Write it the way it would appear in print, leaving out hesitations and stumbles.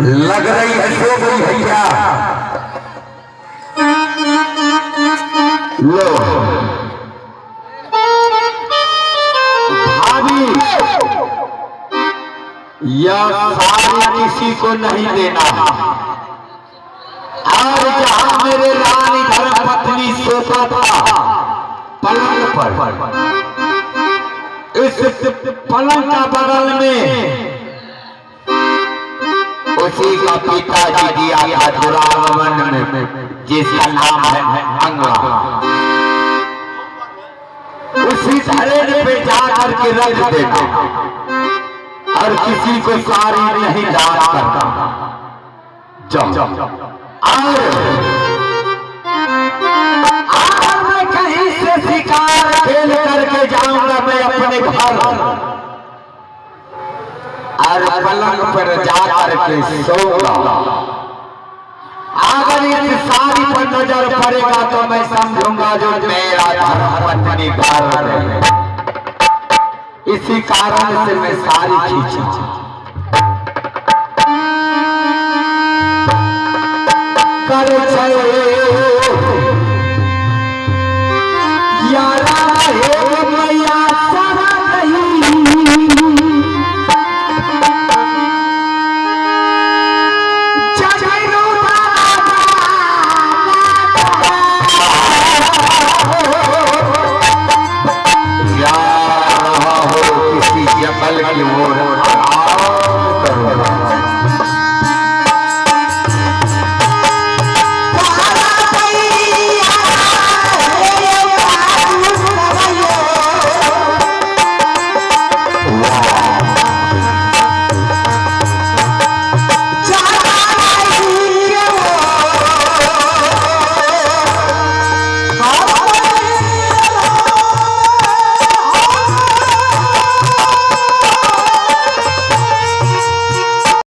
लग रही है सो गई भैया। लो भाभी, यह सारी किसी को नहीं देना। और जहां मेरे रानी धर्मपत्नी सोता था पलंग पर, इस पलंग का बगल में उसी का पिताजी दिया था दुरावन में, जिसका नाम है अंगवा। उसी धरेन पे जाकर के रख देना और किसी को सारी नहीं दान करता। जाओ और मैं कहीं से शिकार खेल करके जाऊंगा मैं अपने घर, और पलंग पर जाकर के सोऊंगा। अगर इस सारी पर नजर पड़ेगा तो मैं समझूंगा जो मेरा धर्मपत्नी घर है। इसी कारण से मैं सारी खींची। कर